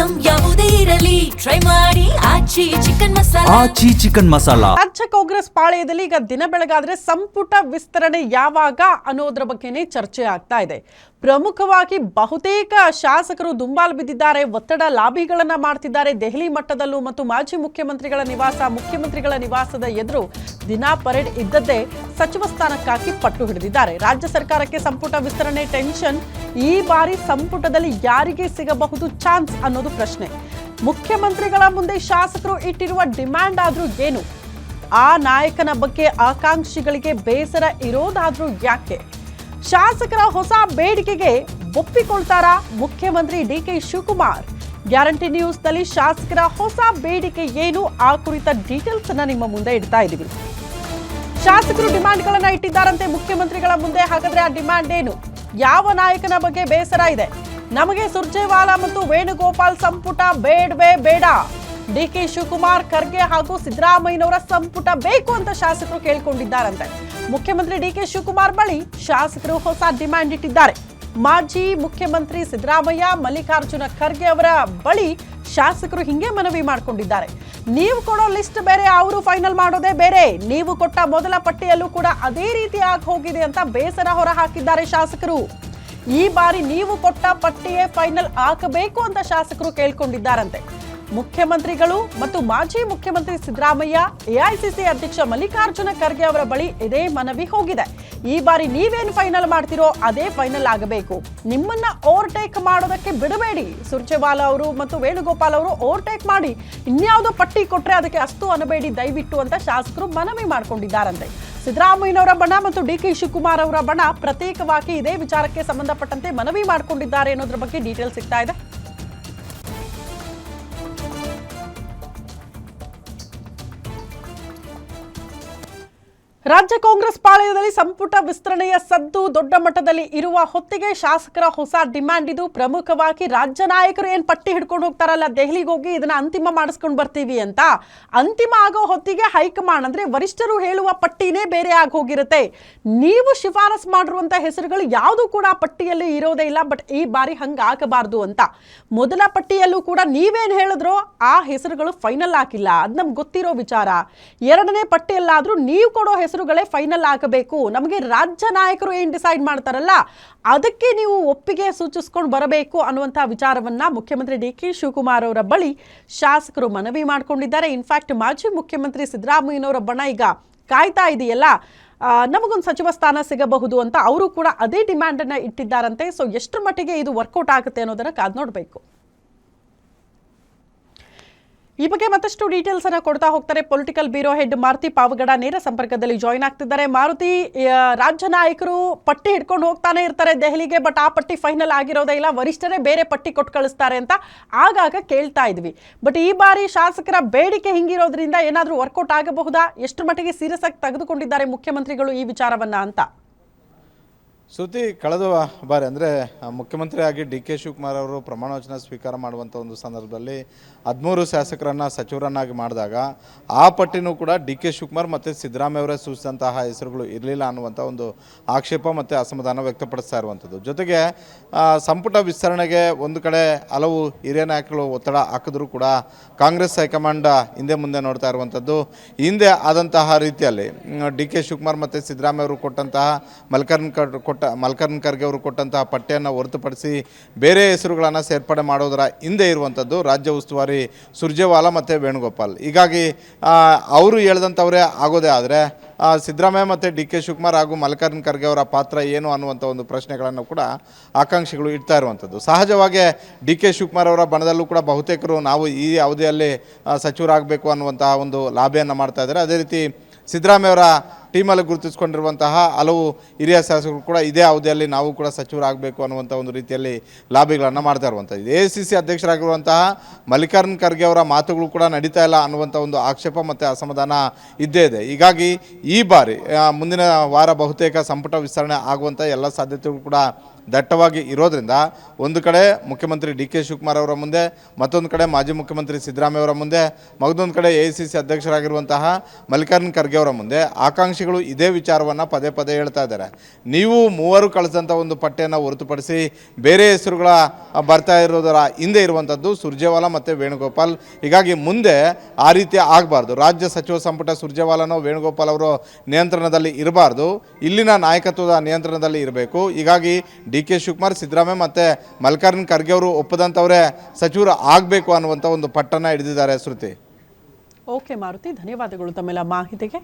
Item ಯಾವುದೇ ಇರಲಿ try ಮಾಡಿ ಆಚಿ ಚಿಕನ್ ಮಸಾಲಾ. ರಾಜ್ಯ ಕಾಂಗ್ರೆಸ್ ಪಾಳೆಯದಲ್ಲಿ ಈಗ ದಿನ ಬೆಳಗಾದ್ರೆ ಸಂಪುಟ ವಿಸ್ತರಣೆ ಯಾವಾಗ ಅನ್ನೋದ್ರ ಬಗ್ಗೆನೇ ಚರ್ಚೆ ಆಗ್ತಾ ಇದೆ. ಪ್ರಮುಖವಾಗಿ ಬಹುತೇಕ ಶಾಸಕರು ದುಂಬಾಲು ಬಿದ್ದಿದ್ದಾರೆ, ಒತ್ತಡ ಲಾಬಿಗಳನ್ನ ಮಾಡ್ತಿದ್ದಾರೆ. ದೆಹಲಿ ಮಟ್ಟದಲ್ಲೂ ಮತ್ತು ಮಾಜಿ ಮುಖ್ಯಮಂತ್ರಿಗಳ ಮುಖ್ಯಮಂತ್ರಿಗಳ ನಿವಾಸದ ಎದುರು ದಿನಾ ಪರೇಡ್ ಇದ್ದದ್ದೇ ಸಚಿವ ಸ್ಥಾನಕ್ಕಾಗಿ ಪಟ್ಟು ಹಿಡಿದಿದ್ದಾರೆ. ರಾಜ್ಯ ಸರ್ಕಾರಕ್ಕೆ ಸಂಪುಟ ವಿಸ್ತರಣೆ ಟೆನ್ಷನ್. ಈ ಬಾರಿ ಸಂಪುಟದಲ್ಲಿ ಯಾರಿಗೆ ಸಿಗಬಹುದು ಚಾನ್ಸ್ ಅನ್ನೋದು ಪ್ರಶ್ನೆ. ಮುಖ್ಯಮಂತ್ರಿಗಳ ಮುಂದೆ ಶಾಸಕರು ಇಟ್ಟಿರುವ ಡಿಮ್ಯಾಂಡ್ ಆದ್ರೂ ಏನು? ಆ ನಾಯಕನ ಬಗ್ಗೆ ಆಕಾಂಕ್ಷಿಗಳಿಗೆ ಬೇಸರ ಇರೋದಾದ್ರೂ ಯಾಕೆ? ಶಾಸಕರ ಹೊಸ ಬೇಡಿಕೆಗೆ ಒಪ್ಪಿಕೊಳ್ತಾರಾ ಮುಖ್ಯಮಂತ್ರಿ ಡಿಕೆ ಶಿವಕುಮಾರ್? ಗ್ಯಾರಂಟಿ ನ್ಯೂಸ್ ನಲ್ಲಿ ಶಾಸಕರ ಹೊಸ ಬೇಡಿಕೆ ಏನು ಆ ಕುರಿತ ಡೀಟೇಲ್ಸ್ ಅನ್ನ ನಿಮ್ಮ ಮುಂದೆ ಇಡ್ತಾ ಇದ್ದೀವಿ. ಶಾಸಕರು ಡಿಮ್ಯಾಂಡ್ಗಳನ್ನ ಇಟ್ಟಿದ್ದಾರಂತೆ ಮುಖ್ಯಮಂತ್ರಿಗಳ ಮುಂದೆ. ಹಾಗಾದ್ರೆ ಆ ಡಿಮ್ಯಾಂಡ್ ಏನು? ಯಾವ ನಾಯಕನ ಬಗ್ಗೆ ಬೇಸರ ಇದೆ? ನಮಗೆ ಸುರ್ಜೇವಾಲಾ ಮತ್ತು ವೇಣುಗೋಪಾಲ್ ಸಂಪುಟ ಬೇಡವೇ ಬೇಡ. ಡಿಕೆ ಶಿವಕುಮಾರ್, ಖರ್ಗೆ ಹಾಗೂ ಸಿದ್ದರಾಮಯ್ಯನವರ ಸಂಪುಟ ಬೇಕು ಅಂತ ಶಾಸಕರು ಕೇಳಿಕೊಂಡಿದ್ದಾರಂತೆ. ಮುಖ್ಯಮಂತ್ರಿ ಡಿಕೆ ಶಿವಕುಮಾರ್ ಬಳಿ ಶಾಸಕರು ಹೊಸ ಡಿಮ್ಯಾಂಡ್ ಇಟ್ಟಿದ್ದಾರೆ. ಮಾಜಿ ಮುಖ್ಯಮಂತ್ರಿ ಸಿದ್ದರಾಮಯ್ಯ, ಮಲ್ಲಿಕಾರ್ಜುನ ಖರ್ಗೆ ಅವರ ಬಳಿ ಶಾಸಕರು ಹಿಂಗೆ ಮನವಿ ಮಾಡಿಕೊಂಡಿದ್ದಾರೆ. ನೀವು ಕೊಡೋ ಲಿಸ್ಟ್ ಬೇರೆ, ಅವರು ಫೈನಲ್ ಮಾಡೋದೇ ಬೇರೆ. ನೀವು ಕೊಟ್ಟ ಮೊದಲ ಪಟ್ಟಿಯಲ್ಲೂ ಕೂಡ ಅದೇ ರೀತಿ ಆಗಿ ಹೋಗಿದೆ ಅಂತ ಬೇಸರ ಹೊರ ಹಾಕಿದ್ದಾರೆ ಶಾಸಕರು. ಈ ಬಾರಿ ನೀವು ಕೊಟ್ಟ ಪಟ್ಟಿಯೇ ಫೈನಲ್ ಆಗಬೇಕು ಅಂತ ಶಾಸಕರು ಕೇಳ್ಕೊಂಡಿದ್ದಾರಂತೆ. ಮುಖ್ಯಮಂತ್ರಿಗಳು ಮತ್ತು ಮಾಜಿ ಮುಖ್ಯಮಂತ್ರಿ ಸಿದ್ದರಾಮಯ್ಯ, ಎಐಸಿಸಿ ಅಧ್ಯಕ್ಷ ಮಲ್ಲಿಕಾರ್ಜುನ ಖರ್ಗೆ ಅವರ ಬಳಿ ಇದೇ ಮನವಿ ಹೋಗಿದೆ. ಈ ಬಾರಿ ನೀವೇನು ಫೈನಲ್ ಮಾಡ್ತಿರೋ ಅದೇ ಫೈನಲ್ ಆಗಬೇಕು. ನಿಮ್ಮನ್ನ ಓವರ್ಟೇಕ್ ಮಾಡೋದಕ್ಕೆ ಬಿಡಬೇಡಿ. ಸುರ್ಜೇವಾಲಾ ಅವರು ಮತ್ತು ವೇಣುಗೋಪಾಲ್ ಅವರು ಓವರ್ಟೇಕ್ ಮಾಡಿ ಇನ್ಯಾವುದೋ ಪಟ್ಟಿ ಕೊಟ್ರೆ ಅದಕ್ಕೆ ಅಸ್ತು ಅನ್ನಬೇಡಿ ದಯವಿಟ್ಟು ಅಂತ ಶಾಸಕರು ಮನವಿ ಮಾಡಿಕೊಂಡಿದ್ದಾರಂತೆ. ಸಿದ್ದರಾಮಯ್ಯನವರ ಬಣ ಮತ್ತು ಡಿಕೆ ಶಿವಕುಮಾರ್ ಅವರ ಬಣ ಪ್ರತ್ಯೇಕವಾಗಿ ಇದೇ ವಿಚಾರಕ್ಕೆ ಸಂಬಂಧಪಟ್ಟಂತೆ ಮನವಿ ಮಾಡಿಕೊಂಡಿದ್ದಾರೆ ಅನ್ನೋದ್ರ ಬಗ್ಗೆ ಡೀಟೇಲ್ ಸಿಗ್ತಾ ಇದೆ. ರಾಜ್ಯ ಕಾಂಗ್ರೆಸ್ ಪಾಳೆಯದಲ್ಲಿ ಸಂಪುಟ ವಿಸ್ತರಣೆಯ ಸದ್ದು ದೊಡ್ಡ ಮಟ್ಟದಲ್ಲಿ ಇರುವ ಹೊತ್ತಿಗೆ ಶಾಸಕರ ಹೊಸ ಡಿಮ್ಯಾಂಡ್ ಇದು. ಪ್ರಮುಖವಾಗಿ ರಾಜ್ಯ ನಾಯಕರು ಏನ್ ಪಟ್ಟಿ ಹಿಡ್ಕೊಂಡು ಹೋಗ್ತಾರಲ್ಲ ದೆಹಲಿಗೆ ಹೋಗಿ ಇದನ್ನ ಅಂತಿಮ ಮಾಡಿಸ್ಕೊಂಡು ಬರ್ತೀವಿ ಅಂತ, ಅಂತಿಮ ಆಗೋ ಹೊತ್ತಿಗೆ ಹೈಕಮಾಂಡ್ ಅಂದ್ರೆ ವರಿಷ್ಠರು ಹೇಳುವ ಪಟ್ಟಿನೇ ಬೇರೆ ಆಗಿ ಹೋಗಿರುತ್ತೆ. ನೀವು ಶಿಫಾರಸ್ ಮಾಡಿರುವಂತ ಹೆಸರುಗಳು ಯಾವುದು ಕೂಡ ಪಟ್ಟಿಯಲ್ಲಿ ಇರೋದೇ ಇಲ್ಲ. ಬಟ್ ಈ ಬಾರಿ ಹಂಗಾಗಬಾರ್ದು ಅಂತ ಮೊದಲ ಪಟ್ಟಿಯಲ್ಲೂ ಕೂಡ ನೀವೇನ್ ಹೇಳಿದ್ರೋ ಆ ಹೆಸರುಗಳು ಫೈನಲ್ ಆಗಿಲ್ಲ. ಅದ್ ನಮ್ಗೆ ಗೊತ್ತಿರೋ ವಿಚಾರ. ಎರಡನೇ ಪಟ್ಟಿಯಲ್ಲಾದ್ರೂ ನೀವು ಕೊಡೋ ಹೆಸರುಗಳೇ ಫೈನಲ್ ಆಗಬೇಕು. ನಮಗೆ ರಾಜ್ಯ ನಾಯಕರು ಏನ್ ಡಿಸೈಡ್ ಮಾಡ್ತಾರಲ್ಲ ಅದಕ್ಕೆ ನೀವು ಒಪ್ಪಿಗೆ ಸೂಚಿಸ್ಕೊಂಡು ಬರಬೇಕು ಅನ್ನುವಂತಹ ವಿಚಾರವನ್ನ ಮುಖ್ಯಮಂತ್ರಿ ಡಿಕೆ ಶಿವಕುಮಾರ್ ಅವರ ಬಳಿ ಶಾಸಕರು ಮನವಿ ಮಾಡಿಕೊಂಡಿದ್ದಾರೆ. ಇನ್ಫ್ಯಾಕ್ಟ್ ಮಾಜಿ ಮುಖ್ಯಮಂತ್ರಿ ಸಿದ್ದರಾಮಯ್ಯನವರ ಬಣ ಈಗ ಕಾಯ್ತಾ ಇದೆಯಲ್ಲ, ನಮಗೊಂದು ಸಚಿವ ಸ್ಥಾನ ಸಿಗಬಹುದು ಅಂತ ಅವರು ಕೂಡ ಅದೇ ಡಿಮ್ಯಾಂಡ್ ಅನ್ನ ಇಟ್ಟಿದ್ದಾರಂತೆ. ಸೊ ಎಷ್ಟರ ಮಟ್ಟಿಗೆ ಇದು ವರ್ಕೌಟ್ ಆಗುತ್ತೆ ಅನ್ನೋದನ್ನ ಕಾದ್ ನೋಡಬೇಕು. ಈ ಬಗ್ಗೆ ಮತ್ತಷ್ಟು ಡೀಟೇಲ್ಸ್ ಅನ್ನ ಕೊಡ್ತಾ ಹೋಗ್ತಾರೆ political bureau head Maruti Pavagada ನೇರ ಸಂಪರ್ಕದಲ್ಲಿ ಜಾಯಿನ್ ಆಗ್ತಿದ್ದಾರೆ. ಮಾರುತಿ, ರಾಜ್ಯ ನಾಯಕರು ಪಟ್ಟಿ ಹಿಡ್ಕೊಂಡು ಹೋಗ್ತಾನೆ ಇರ್ತಾರೆ ದೆಹಲಿಗೆ, ಬಟ್ ಆ ಪಟ್ಟಿ ಫೈನಲ್ ಆಗಿರೋದೇ ಇಲ್ಲ. ವರಿಷ್ಠರೇ ಬೇರೆ ಪಟ್ಟಿ ಕೊಟ್ಟು ಕಳಿಸ್ತಾರೆ ಅಂತ ಆಗಾಗ ಕೇಳ್ತಾ ಇದ್ವಿ. ಬಟ್ ಈ ಬಾರಿ ಶಾಸಕರ ಬೇಡಿಕೆ ಹಿಂಗಿರೋದ್ರಿಂದ ಏನಾದರೂ ವರ್ಕೌಟ್ ಆಗಬಹುದಾ? ಎಷ್ಟು ಮಟ್ಟಿಗೆ ಸೀರಿಯಸ್ ಆಗಿ ತೆಗೆದುಕೊಂಡಿದ್ದಾರೆ ಮುಖ್ಯಮಂತ್ರಿಗಳು ಈ ವಿಚಾರವನ್ನ ಅಂತ? ಶ್ರುತಿ, ಕಳೆದ ಬಾರಿ ಅಂದರೆ ಮುಖ್ಯಮಂತ್ರಿಯಾಗಿ ಡಿ ಕೆ ಶಿವಕುಮಾರ್ ಅವರು ಪ್ರಮಾಣ ವಚನ ಸ್ವೀಕಾರ ಮಾಡುವಂಥ ಒಂದು ಸಂದರ್ಭದಲ್ಲಿ 13 ಶಾಸಕರನ್ನು ಸಚಿವರನ್ನಾಗಿ ಮಾಡಿದಾಗ ಆ ಪಟ್ಟಿನೂ ಕೂಡ ಡಿ ಕೆ ಶಿವಕುಮಾರ್ ಮತ್ತು ಸಿದ್ದರಾಮಯ್ಯ ಅವರೇ ಸೂಚಿಸಿದಂತಹ ಹೆಸರುಗಳು ಇರಲಿಲ್ಲ ಅನ್ನುವಂಥ ಒಂದು ಆಕ್ಷೇಪ ಮತ್ತು ಅಸಮಾಧಾನ ವ್ಯಕ್ತಪಡಿಸ್ತಾ ಇರುವಂಥದ್ದು. ಜೊತೆಗೆ ಸಂಪುಟ ವಿಸ್ತರಣೆಗೆ ಒಂದು ಕಡೆ ಹಲವು ಹಿರಿಯ ನಾಯಕರು ಒತ್ತಡ ಹಾಕಿದ್ರೂ ಕೂಡ ಕಾಂಗ್ರೆಸ್ ಹೈಕಮಾಂಡ್ ಹಿಂದೆ ಮುಂದೆ ನೋಡ್ತಾ ಇರುವಂಥದ್ದು. ಹಿಂದೆ ಆದಂತಹ ರೀತಿಯಲ್ಲಿ ಡಿ ಕೆ ಶಿವಕುಮಾರ್ ಮತ್ತು ಸಿದ್ದರಾಮಯ್ಯ ಅವರು ಕೊಟ್ಟಂತಹ ಮಲ್ಲಿಕಾರ್ಜುನ ಖರ್ಗೆ ಅವರು ಕೊಟ್ಟಂತಹ ಪಟ್ಟಿಯನ್ನು ಹೊರತುಪಡಿಸಿ ಬೇರೆ ಹೆಸರುಗಳನ್ನು ಸೇರ್ಪಡೆ ಮಾಡೋದರ ಹಿಂದೆ ಇರುವಂಥದ್ದು ರಾಜ್ಯ ಉಸ್ತುವಾರಿ ಸುರ್ಜೇವಾಲಾ ಮತ್ತು ವೇಣುಗೋಪಾಲ್. ಹೀಗಾಗಿ ಅವರು ಹೇಳ್ದಂಥವರೇ ಆಗೋದೇ ಆದರೆ ಸಿದ್ದರಾಮಯ್ಯ ಮತ್ತು ಡಿ ಕೆ ಶಿವಕುಮಾರ್ ಹಾಗೂ ಮಲ್ಲಿಕಾರ್ಜುನ ಖರ್ಗೆ ಅವರ ಪಾತ್ರ ಏನು ಅನ್ನುವಂಥ ಒಂದು ಪ್ರಶ್ನೆಗಳನ್ನು ಕೂಡ ಆಕಾಂಕ್ಷಿಗಳು ಇಡ್ತಾ ಇರುವಂಥದ್ದು. ಸಹಜವಾಗಿ ಡಿ ಕೆ ಶಿವಕುಮಾರ್ ಅವರ ಬಣದಲ್ಲೂ ಕೂಡ ಬಹುತೇಕರು ನಾವು ಈ ಅವಧಿಯಲ್ಲಿ ಸಚಿವರಾಗಬೇಕು ಅನ್ನುವಂತಹ ಒಂದು ಲಾಭೆಯನ್ನು ಮಾಡ್ತಾ ಇದ್ದಾರೆ. ಅದೇ ರೀತಿ ಸಿದ್ದರಾಮಯ್ಯ ಅವರ ಟೀಮಲ್ಲಿ ಗುರುತಿಸಿಕೊಂಡಿರುವಂತಹ ಹಲವು ಹಿರಿಯ ಶಾಸಕರು ಕೂಡ ಇದೇ ಅವಧಿಯಲ್ಲಿ ನಾವು ಕೂಡ ಸಚಿವರಾಗಬೇಕು ಅನ್ನುವಂಥ ಒಂದು ರೀತಿಯಲ್ಲಿ ಲಾಬಿಗಳನ್ನು ಮಾಡ್ತಾ ಇರುವಂಥದ್ದು. AICC ಅಧ್ಯಕ್ಷರಾಗಿರುವಂತಹ ಮಲ್ಲಿಕಾರ್ಜುನ ಖರ್ಗೆ ಅವರ ಮಾತುಗಳು ಕೂಡ ನಡೀತಾ ಇಲ್ಲ ಅನ್ನುವಂಥ ಒಂದು ಆಕ್ಷೇಪ ಮತ್ತು ಅಸಮಾಧಾನ ಇದ್ದೇ ಇದೆ. ಹೀಗಾಗಿ ಈ ಬಾರಿ ಮುಂದಿನ ವಾರ ಬಹುತೇಕ ಸಂಪುಟ ವಿಸ್ತರಣೆ ಆಗುವಂಥ ಎಲ್ಲ ಸಾಧ್ಯತೆಗಳು ಕೂಡ ದಟ್ಟವಾಗಿ ಇರೋದ್ರಿಂದ ಒಂದು ಕಡೆ ಮುಖ್ಯಮಂತ್ರಿ ಡಿ ಕೆ ಶಿವಕುಮಾರ್ ಅವರ ಮುಂದೆ, ಮತ್ತೊಂದು ಕಡೆ ಮಾಜಿ ಮುಖ್ಯಮಂತ್ರಿ ಸಿದ್ದರಾಮಯ್ಯ ಅವರ ಮುಂದೆ, ಮಗದೊಂದು ಕಡೆ AICC ಅಧ್ಯಕ್ಷರಾಗಿರುವಂತಹ ಮಲ್ಲಿಕಾರ್ಜುನ ಖರ್ಗೆ ಅವರ ಮುಂದೆ ಆಕಾಂಕ್ಷಿ ಆಕಾಂಕ್ಷಿಗಳು ಇದೇ ವಿಚಾರವನ್ನು ಪದೇ ಪದೇ ಹೇಳ್ತಾ ಇದ್ದಾರೆ. ನೀವು ಮೂವರು ಕಳಿಸಿದಂಥ ಒಂದು ಪಟ್ಟಿಯನ್ನು ಹೊರತುಪಡಿಸಿ ಬೇರೆ ಹೆಸರುಗಳ ಬರ್ತಾ ಇರೋದರ ಹಿಂದೆ ಇರುವಂಥದ್ದು ಸುರ್ಜೇವಾಲಾ ಮತ್ತು ವೇಣುಗೋಪಾಲ್. ಹೀಗಾಗಿ ಮುಂದೆ ಆ ರೀತಿ ಆಗಬಾರ್ದು. ರಾಜ್ಯ ಸಚಿವ ಸಂಪುಟ ಸುರ್ಜೇವಾಲಾನೋ ವೇಣುಗೋಪಾಲ್ ಅವರು ನಿಯಂತ್ರಣದಲ್ಲಿ ಇರಬಾರ್ದು, ಇಲ್ಲಿನ ನಾಯಕತ್ವದ ನಿಯಂತ್ರಣದಲ್ಲಿ ಇರಬೇಕು. ಹೀಗಾಗಿ DK ಶಿವಕುಮಾರ್, ಸಿದ್ದರಾಮಯ್ಯ ಮತ್ತು ಮಲ್ಲಿಕಾರ್ಜುನ ಖರ್ಗೆ ಅವರು ಒಪ್ಪದಂಥವರೇ ಸಚಿವರು ಆಗಬೇಕು ಅನ್ನುವಂಥ ಒಂದು ಪಟ್ಟನ್ನು ಹಿಡಿದಿದ್ದಾರೆ. ಶ್ರುತಿ. ಓಕೆ ಮಾರುತಿ, ಧನ್ಯವಾದಗಳು ತಮ್ಮೆಲ್ಲ ಮಾಹಿತಿಗೆ.